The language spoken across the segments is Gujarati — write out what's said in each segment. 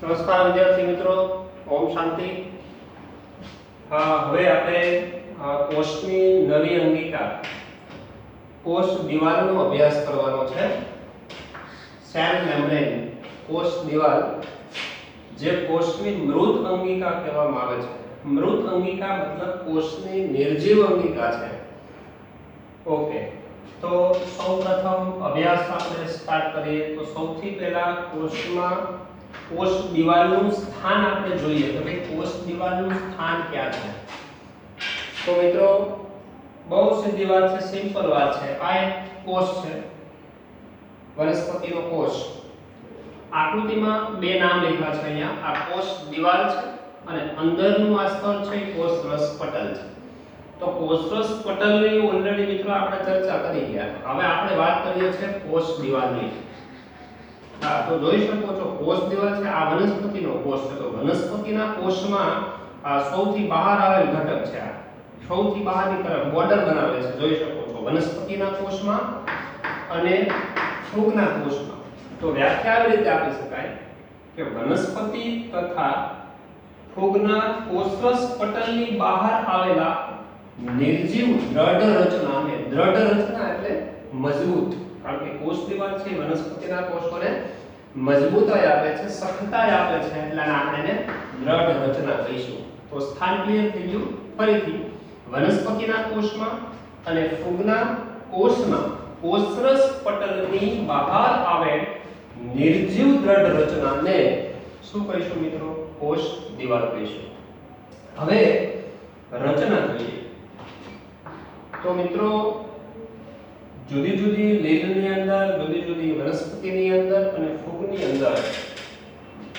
નમસ્કાર વિદ્યાર્થી મિત્રો, ઓમ શાંતિ। હવે આપણે કોષની નવી અંગિકા કોષ દિવાલનો અભ્યાસ કરવાનો છે। સેલ મેમ્બ્રેન કોષ દિવાલ જે કોષની મૃત અંગિકા કહેવામાં આવે છે। મૃત અંગિકા મતલબ કોષની નિર્જીવ અંગિકા છે। ઓકે, તો સૌપ્રથમ અભ્યાસ આપણે સ્ટાર્ટ કરીએ તો સૌથી પહેલા કોષમાં કોષ દિવાલનું સ્થાન આપણે જોઈએ તો ભાઈ કોષ દિવાલનું સ્થાન ક્યાં છે। તો મિત્રો બહુ સીધી વાત છે, સિમ્પલ વાત છે। આ એક કોષ છે, વનસ્પતિનો કોષ। આકૃતિમાં બે નામ લખ્યા છે અહીંયા। આ કોષ દિવાલ છે અને અંદરનું આ સ્તર છે એ કોષરસ પટલ છે। તો કોષરસ પટલની ઓલરેડી મિત્રો આપણે ચર્ચા કરી ગયા। હવે આપણે વાત કરીએ છીએ કોષ દિવાલની। હા, તો જોઈ શકો છો કોષ દિવાલ છે, આ વનસ્પતિનો કોષ છે। તો વનસ્પતિના કોષમાં આ સૌથી બહાર આવેલ ઘટક છે। આ સૌથી બહારની તરફ બોર્ડર બનાવે છે, જોઈ શકો છો વનસ્પતિના કોષમાં અને ફૂગના કોષમાં। તો વ્યાખ્યા આવી રીતે આપી શકાય કે વનસ્પતિ તથા ફૂગના કોષરસ પટલની બહાર આવેલા નિર્જીવ દ્રઢ રચનાને, દ્રઢ રચના એટલે મજબૂત, કારણ કે કોષ દિવાલ છે વનસ્પતિના કોષોને મજબૂતાઈ આપે છે, સખતાઈ આપે છે, એટલે આપણે એને દ્રઢ રચના કહીશું। તો સ્થાન ક્લિયર થઈ ગયું। ફરીથી વનસ્પતિના કોષમાં અને ફૂગના કોષમાં કોષરસ પટલની બહાર આવેલ નિર્જીવ દ્રઢ રચનાને શું કહીશું મિત્રો? કોષ દિવાલ કહીશું। હવે રચના જોઈએ તો મિત્રો જુદી જુદી લીલની અંદર, જુદી જુદી વનસ્પતિની અંદર અને ફૂગની અંદર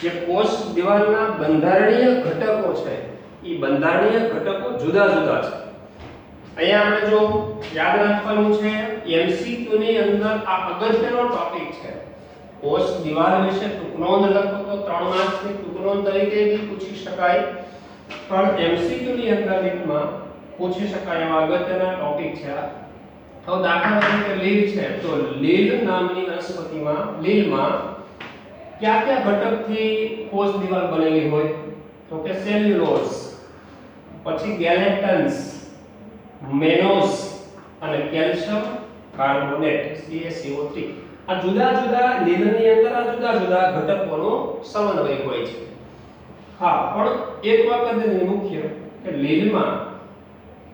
જે કોષ દિવાલના બંધારણીય ઘટકો છે એ બંધારણીય ઘટકો જુદા જુદા છે। અહીંયા આપણે જો યાદ રાખવાનું છે એમસીક્યુ ની અંદર આ અગત્યનો ટોપિક છે। કોષ દિવાલ વિશે ટૂંકનોંધ લખો તો 3 માર્ક્સની ટૂંકનોંધ તરીકે બી પૂછી શકાય, પણ એમસીક્યુ ની અંદર રીતમાં પૂછી શકાય એવા અગત્યના ટોપિક છે આ। તો દાખલા તરીકે લીલ છે, તો લીલ નામની વનસ્પતિમાં લીલમાં કયા કયા ઘટકથી કોષ દિવાલ બનેલી હોય? તો કે સેલ્યુલોઝ, પછી ગેલેટન્સ, મેનોસ અને કેલ્શિયમ કાર્બોનેટ CaCO3। આ જુદા જુદા લીલની અંદર આ જુદા જુદા ઘટકોનો સમન્વય હોય છે। હા, પણ એક વખત મુખ્ય કે લીલમાં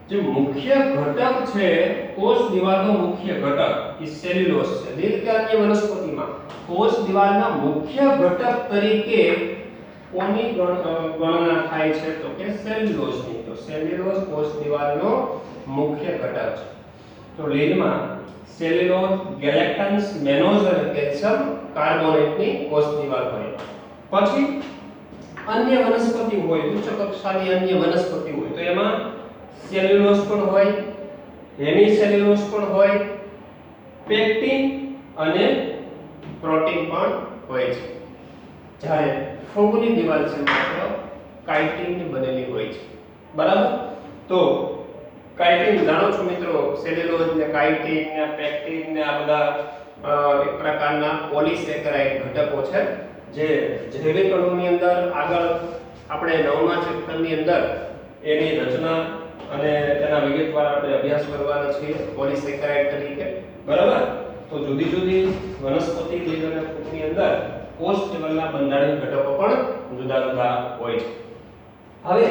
જે મુખ્ય ઘટક છે કોષ દિવાલનો મુખ્ય ઘટક એ સેલ્યુલોઝ છે। લીલ કે અન્ય વનસ્પતિમાં કોષ દિવાલના મુખ્ય ઘટક તરીકે કોની ગણના થાય છે? તો કે સેલ્યુલોઝની। તો સેલ્યુલોઝ કોષ દિવાલનો મુખ્ય ઘટક છે। તો લીલમાં સેલ્યુલોઝ, ગેલેક્ટન્સ, મેનોઝ અને કેલ્શિયમ કાર્બોનેટની કોષ દિવાલ હોય। પછી અન્ય વનસ્પતિ હોય, ઉચ્ચ કક્ષાની અન્ય વનસ્પતિ હોય તો એમાં સેલ્યુલોઝ પણ હોય, હેમી સેલ્યુલોઝ પણ હોય, પેક્ટિન અને પ્રોટીન પણ હોય છે। જ્યારે ફૂગની દિવાલ છે માત્ર કાઇટિનની બનેલી હોય છે, બરાબર? તો કાઇટિન જાણો છો મિત્રો, સેલ્યુલોઝ ને કાઇટિન ને પેક્ટિન ને આ બધા એક પ્રકારના પોલિસેકેરાઇડ ઘટકો છે જે જૈવિક અણુની અંદર આગળ આપણે 9મા ચેપ્ટરની અંદર એની રચના અને તેના વિગતવાર આપણે અભ્યાસ કરવાના છીએ પોલિસેકેરાઇડ તરીકે, બરાબર? તો જુદી જુદી વનસ્પતિ, લીલ અને ફૂગની અંદર કોષ દિવાલના બંધારણીય ઘટકો પણ જુદા જુદા હોય છે। હવે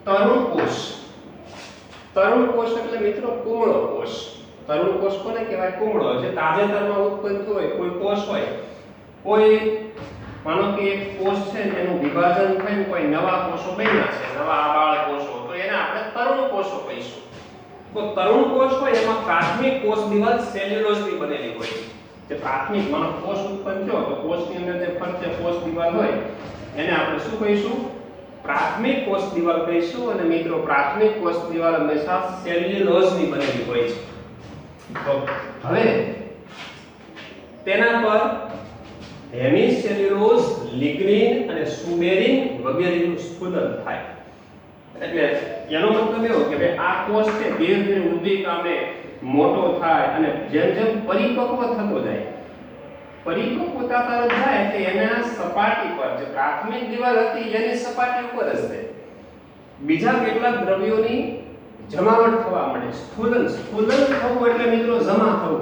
તરુણ કોષ, તરુણ કોષ એટલે મિત્રો કુમળો કોષ। તરુણ કોષ કોને કહેવાય? કુમળો, જે તાજેતરમાં ઉત્પન્ન થયો હોય કોઈ કોષ હોય, કોઈ માનો કે એક કોષ છે એનું વિભાજન થઈને કોઈ નવા કોષો બન્યા છે, નવા આબાળ કોષો, તો એને આપણે તરુણ કોષો કહીશું। તો તરુણ કોષ હોય એમાં પ્રાથમિક કોષ દિવાલ સેલ્યુલોઝની બનેલી હોય છે। જે પ્રાથમિક માનો કોષ ઉત્પન્ન થયો તો કોષની અંદર જે ફરતે કોષ દિવાલ હોય એને આપણે શું કહીશું? પ્રાથમિક કોષ દિવાલ કહીશું। અને મિત્રો પ્રાથમિક કોષ દિવાલ હંમેશા સેલ્યુલોઝની બનેલી હોય છે। તો હવે તેના પર હેમી સેલ્યુલોઝ, લિગ્નિન અને સુબેરિન વગેરેનું સ્ફુદન થાય। એટલે એનો મતલબ એવો કે ભાઈ આ કોષ છે ધીરે ધીરે વૃદ્ધિ પામે, મોટો થાય અને જેમ જેમ પરિપક્વ થતો જાય પરિપક્વતા તરફ જાય એટલે એના સપાટી પર જે પ્રાથમિક દિવાલ હતી એની સપાટી ઉપર જ તે બીજા કેટલાક દ્રવ્યોની જમાવટ થવા મળે. સ્થૂલન થવું એટલે મિત્રો જમા થવું.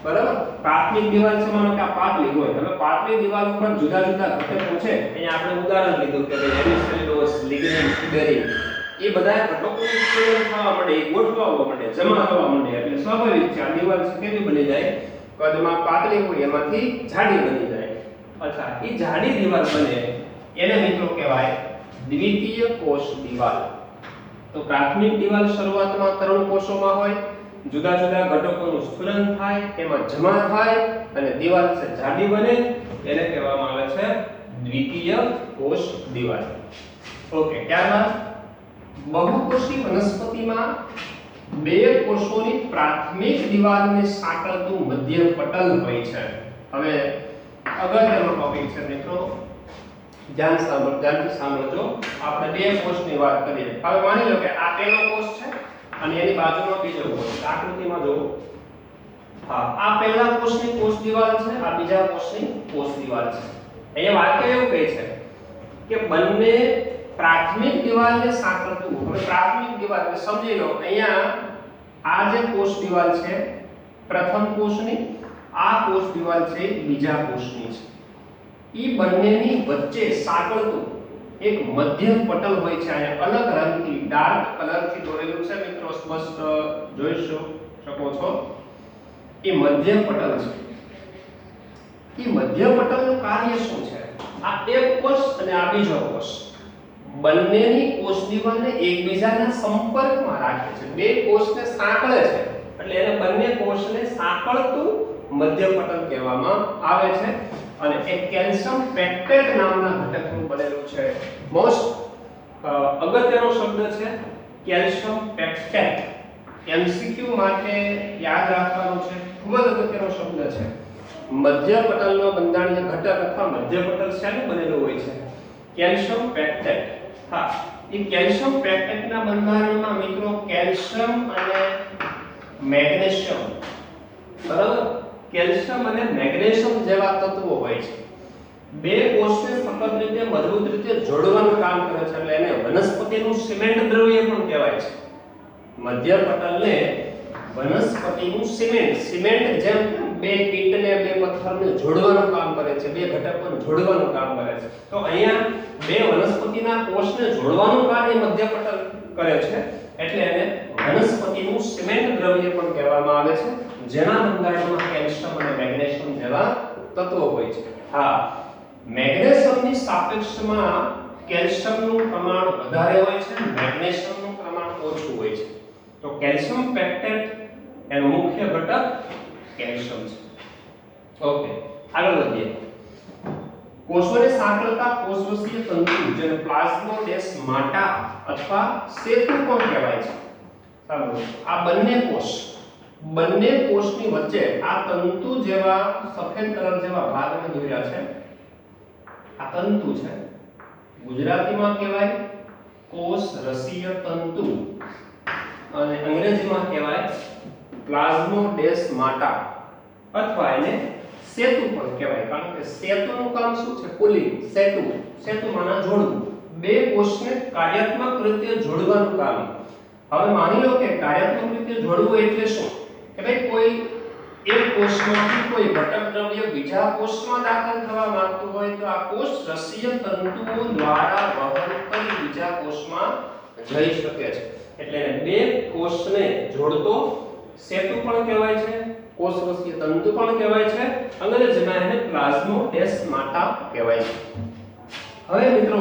બરાબર. પ્રાથમિક દિવાલ છે, માનો કે આ પાતળી હોય, હવે પાતળી દિવાલ ઉપર જુદા જુદા ઘટકો છે. અહીંયા આપણે ઉદાહરણ લીધું કે હેમિસેલ્યુલોઝ, લિગ્નિન, ફિબરિન, એ બધા ઘટકોનું સ્થૂલન થવા મળે, ગોઠવાવા મળે, જમા થવા મળે. એટલે સ્વાભાવિક છે આ દિવાલ છે કેવી બની જાય, કદમાં પાતળી હોય એમાંથી જાડી બની જાય. અચ્છા, એ જાડી દિવાલ બને એને મિત્રો કહેવાય દ્વિતીય કોષ દિવાલ. તો પ્રાથમિક દિવાલ શરૂઆતમાં 3 કોષોમાં હોય, જુદા જુદા ઘટકોનું સ્થૂલન થાય, એમાં જમા થાય અને દિવાલ છે જાડી બને, એને કહેવામાં આવે છે દ્વિતીય કોષ દિવાલ. ઓકે, ત્યારબાદ બહુકોષી વનસ્પતિમાં 2 કોષોની પ્રાથમિક દિવાલને સાંકળતું મધ્ય પટલ હોય છે. હવે અગત્યનો ટોપિક છે મિત્રો, ધ્યાનથી સાંભળજો. આપણે 2 કોષની વાત કરીએ. હવે માની લો કે આ પહેલો કોષ છે અને એની બાજુમાં બીજો કોષ. આકૃતિમાં જુઓ. હા, આ પહેલા કોષની કોષ દિવાલ છે, આ બીજા કોષની કોષ દિવાલ છે. અહીંયા વાક્ય એવું કહે છે કે બંને પ્રાથમિક દિવાલને સાંકળતું. હવે પ્રાથમિક દિવાલ એટલે સમજી લો, અહીંયા આ જે કોષ દિવાલ છે પ્રથમ કોષની, આ કોષ દિવાલ છે બીજા કોષની છે. ઈ બંનેની વચ્ચે સાંકળતું એક મધ્ય પટલ હોય છે. અહીંયા અલગ રંગથી ડાર્ક કલરથી દોરેલું છે મિત્રો, સ્પષ્ટ જોઈ શકો છો. એ મધ્ય પટલ છે. એ મધ્ય પટલનું કાર્ય શું છે? આ એક કોષ અને આ બીજો કોષ બંનેની કોષ દિવાલને એકબીજાના સંપર્કમાં રાખે છે. 2 કોષને સાંકળે છે એટલે એને બંને કોષને સાંકળતું મધ્ય પટલ કહેવામાં આવે છે. અને એક કેલ્શિયમ પેક્ટેટ નામના ઘટકનું બનેલું છે. મોસ્ટ અગત્યનો શબ્દ છે કેલ્શિયમ પેક્ટેટ. એમસીક્યુ માટે યાદ રાખવાનું છે, ખૂબ જ અગત્યનો શબ્દ છે. મધ્ય પટલનો બંધારણીય ઘટક અથવા મધ્ય પટલ શેનું બનેલું હોય છે? Calcium pectate. હા, એ કેલ્શિયમ પેક્ટેટના બંધારણમાં મિત્રો કેલ્શિયમ અને મેગ્નેશિયમ, બરાબર, કેલ્શિયમ અને મેગ્નેશિયમ જેવા તત્વો હોય છે. 2 કોષને સખત રીતે મજબૂત રીતે જોડવાનું કામ કરે છે. એટલે એને વનસ્પતિનું સિમેન્ટ દ્રવ્ય પણ કહેવાય છે. મધ્ય પટલને વનસ્પતિનું સિમેન્ટ જેમ 2 ઈંટને 2 પથ્થરને જોડવાનું કામ કરે છે, 2 ઘટકોને જોડવાનું કામ કરે છે. તો અહીંયા 2 વનસ્પતિના કોષને જોડવાનું કાર્ય મધ્ય પટલ કરે છે. એટલે એને વનસ્પતિનું સિમેન્ટ દ્રવ્ય પણ કહેવામાં આવે છે, જેના બંધારણમાં કેલ્શિયમ અને મેગ્નેશિયમ જેવા તત્વો હોય છે. હા, મેગ્નેશિયમની સાપેક્ષમાં કેલ્શિયમનું પ્રમાણ વધારે હોય છે, મેગ્નેશિયમનું પ્રમાણ ઓછું હોય છે. તો કેલ્શિયમ પેક્ટેટ એનો મુખ્ય ઘટક કેલ્શિયમ છે. ઓકે, આગળ વધીએ. કોષોને સાંકળતા કોષરસીય તંતુ જેને પ્લાઝ્મોડેસ્માટા અથવા સેતુ પણ કહેવાય છે. સાંભળો, આ બંને કોષની વચ્ચે આ તંતુ જેવા સફેદ કલર જેવા ભાગને દોર્યા છે. આ તંતુ છે, ગુજરાતીમાં કહેવાય કોષરસીય તંતુ અને અંગ્રેજીમાં કહેવાય પ્લાઝ્મોડેસ્માટા અથવા એને સેતુ પણ કહેવાય. કારણ કે સેતુનું કામ શું છે? પુલિંગ. સેતુમાંના જોડવું. 2 કોષને કાર્યાત્મક રીતે જોડવાનું કામ. હવે માની લો કે કાર્યાત્મક રીતે જોડવું એટલે શું? કે ભાઈ કોઈ એક કોષમાંથી કોઈ ઘટક દ્રવ્ય બીજા કોષમાં દાખલ થવા માંગતું હોય તો આ કોષ રસીય તંતુઓ દ્વારા વહન કરી બીજા કોષમાં જઈ શકે છે. એટલે 2 કોષને જોડતો સેતુ પણ કહેવાય છે, કોષરસીય તંતુ પણ કહેવાય છે. અંગ્રેજીમાં એને પ્લાઝ્મોડેસ્માટા કહેવાય છે. હવે મિત્રો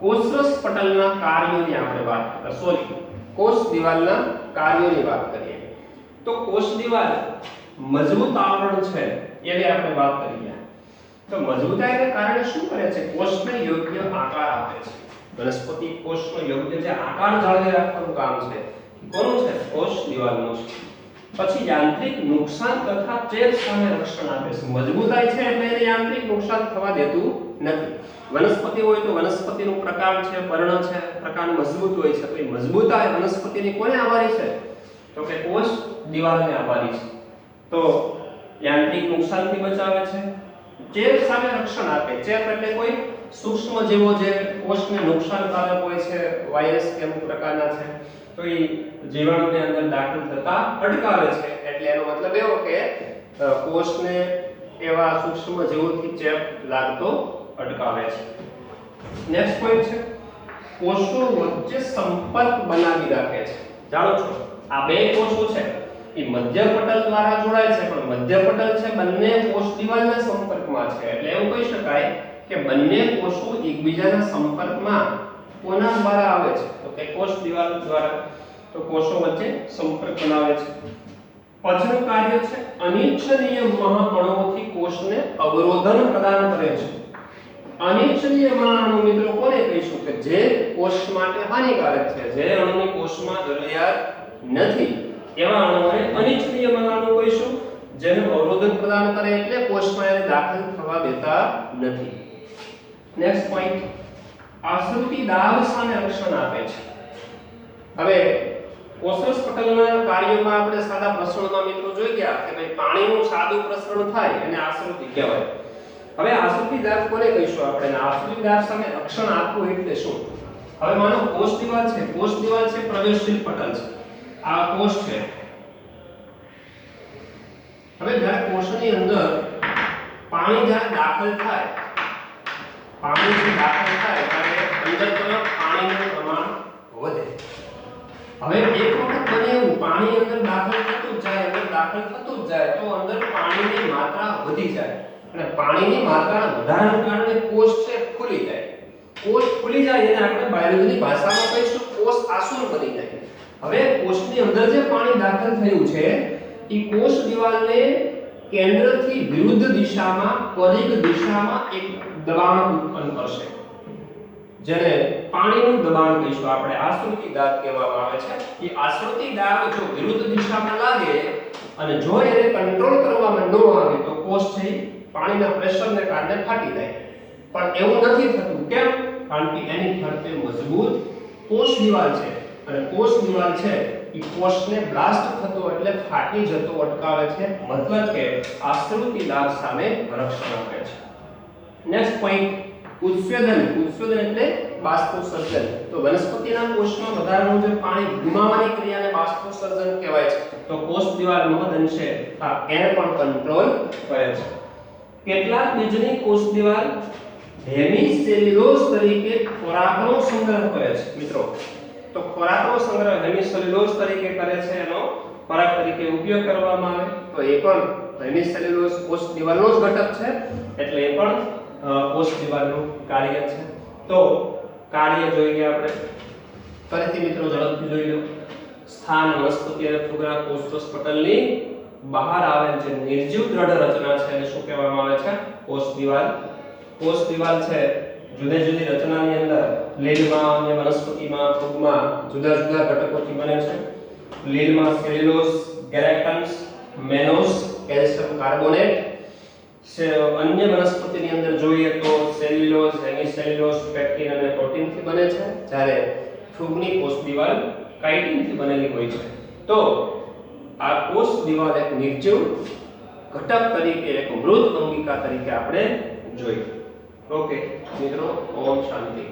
કોષરસ પટલના કાર્યોની આપણે વાત કરીએ. કોષ દિવાલના કાર્યોની વાત કરીએ તો કોષ દિવાલ મજબૂત આવરણ છે એની આપણે વાત કરીએ. તો મજબૂતાઈને કારણે શું કરે છે? કોષને યોગ્ય આકાર આપે છે. વનસ્પતિ કોષનો યોગ્ય જે આકાર જાળવી રાખવાનું કામ છે કોનું છે? કોષ દિવાલનું છે. પછી યાંત્રિક નુકસાન તથા ચેપ સામે રક્ષણ આપે છે. મજબૂતાઈ છે એટલે એને યાંત્રિક નુકસાન થવા દેતું નથી. વનસ્પતિ હોય તો વનસ્પતિનું પ્રકાર છે, પર્ણ છે, પ્રકાર મજબૂત હોય છે. તો એ મજબૂતાઈ વનસ્પતિની કોને આભારી છે? તો કે કોષ દિવાલને આભારી છે. તો યાંત્રિક નુકસાનથી બચાવે છે, ચેપ સામે રક્ષણ આપે. ચેપ એટલે કોઈ સૂક્ષ્મ જીવો જે કોષને નુકસાનકારક હોય છે, વાયરસ કે અમુક પ્રકારના છે, તો એ જીવાણુને અંદર દાખલ થતા અટકાવે છે. એટલે એનો મતલબ એવો કે કોષને એવા સૂક્ષ્મ જીવોથી ચેપ લાગતો અટકાવે છે. નેક્સ્ટ પોઈન્ટ છે કોષો વચ્ચે સંપર્ક બનાવી રાખે છે. જાણો છો આ બે કોષો છે એ મધ્યપટલ દ્વારા જોડાય છે, પણ મધ્યપટલ છે બંને કોષ દિવાલના સંપર્કમાં છે. એટલે એવું કહી શકાય કે બંને કોષો એકબીજાના સંપર્કમાં કોના દ્વારા આવે છે? તો કે કોષ દિવાલ દ્વારા. તો કોષો વચ્ચે સંપર્ક બનાવે છે. પછીનું કાર્ય છે અનિચ્છનીય મહાઅણુઓથી કોષને અવરોધન પ્રદાન કરે છે. અનિચ્છનીય મહાઅણુ મિત્રો કોને કહીશું? કે જે કોષ માટે હાનિકારક છે, જે અણુની કોષમાં જરૂરિયાત નથી, એવા અણુઓને અનિચ્છનીય મહાઅણુ કહીશું, જેનું અવરોધન પ્રદાન કરે એટલે કોષમાં એને દાખલ થવા દેતા નથી. નેક્સ્ટ પોઈન્ટ આશ્રુતિ દાબ સામે રક્ષણ આપે છે. હવે કોષરસ પટલના કાર્યોમાં આપણે સાદા પ્રસરણમાં મિત્રો જોઈ ગયા કે ભાઈ પાણીનું સાદું પ્રસરણ થાય અને આશ્રુતિ કહેવાય. હવે આશ્રુતિ દાબ કોને કહીશું આપણે? આશ્રુતિ દાબ સામે રક્ષણ આપવું એટલે શું? હવે માનો કોષ દિવાલ છે, કોષ દિવાલ છે પ્રવેશશીલ પટલ છે, આ કોષ છે. હવે જ્યારે કોષની અંદર પાણી જ્યારે દાખલ થાય, પાણી દાખલ થાય ત્યારે અંદર તરફ પાણીનું પ્રમાણ વધે. હવે એક વખત બને એવું પાણી અંદર દાખલ થતું જ જાય, અંદર દાખલ થતું જ જાય તો અંદર પાણીની માત્રા વધી જાય અને પાણીની માત્રા વધારાને કારણે કોષ છે ફૂલી જાય. કોષ ફૂલી જાય એને આપણે બાયોલોજીની ભાષામાં કહીશું કોષ આસુર બની જાય. હવે કોષની અંદર જે પાણી દાખલ થયું છે એ કોષ દિવાલને કેન્દ્રથી વિરુદ્ધ દિશામાં પરિઘ દિશામાં એક દબાણ ઉત્પન્ન કરશે, જેને પાણીનું દબાણ કહીશું આપણે. આશ્રુતિ દાબ કહેવામાં આવે છે. એ આશ્રુતિ દાબ જો વિરુદ્ધ દિશામાં લાગે અને જો એને કંટ્રોલ કરવામાં ન આવે તો કોષ છે પાણીના પ્રેશરને કારણે ફાટી જાય. પણ એવું નથી થતું. કેમ? કારણ કે એની ફરતે મજબૂત કોષ દિવાલ છે અને કોષ દિવાલ છે એ કોષને બ્લાસ્ટ થતો એટલે ફાટી જતો અટકાવે છે. મતલબ કે આશ્રુતિ દાબ સામે રક્ષણ આપે છે. Next point ઉત્સેદન. ઉત્સેદન એટલે બાષ્પોત્સર્જન. તો વનસ્પતિના કોષમાં વધારાનું જે પાણી ગુમાવવાની ક્રિયાને બાષ્પોત્સર્જન કહેવાય છે. તો કોષ દિવાલ મહદઅંશે એને પણ કંટ્રોલ કરે છે. કેટલાક બીજની કોષ દિવાલ હેમિસેલ્યુલોઝ તરીકે ખોરાકનો સંગ્રહ કરે છે મિત્રો. તો ખોરાકનો સંગ્રહ હેમિસેલ્યુલોઝ તરીકે કરે છે, એનો ખોરાક તરીકે ઉપયોગ કરવામાં આવે તો એ પણ હેમિસેલ્યુલોઝ કોષ દિવાલનો જ ઘટક છે, એટલે એ પણ કોષ દિવાલનું કાર્ય છે. તો કાર્ય જોઈ ગયા આપણે. ફરીથી મિત્રો ઝડપથી જોઈ લો. સ્થાન વનસ્પતિ અને ફુગરા કોષરસ પટલની બહાર આવેલ જે નિર્જીવ દ્રઢ રચના છે એને શું કહેવામાં આવે છે? કોષ દિવાલ. કોષ દિવાલ છે જુદી જુદી રચનાની અંદર લીલમાં અને વનસ્પતિમાં ફૂગમાં જુદા જુદા ઘટકોથી બને છે. લીલમાં સેલ્યુલોઝ, કેરાટિન્સ, મેનોસ, કેલ્શિયમ કાર્બોનેટ. અન્ય વનસ્પતિની અંદર જોઈએ તો સેલ્યુલોઝ, હેમિસેલ્યુલોઝ, પેક્ટિન અને પ્રોટીનથી બને છે, જ્યારે ફૂગની કોષ દિવાલ કાઇટિનથી બનેલી હોય છે. તો આ કોષ દિવાલ એક નિર્જીવ ઘટક તરીકે, એક મૃત અંગિકા તરીકે આપણે જોઈએ. ઓકે મિત્રો, ઓમ શાંતિ.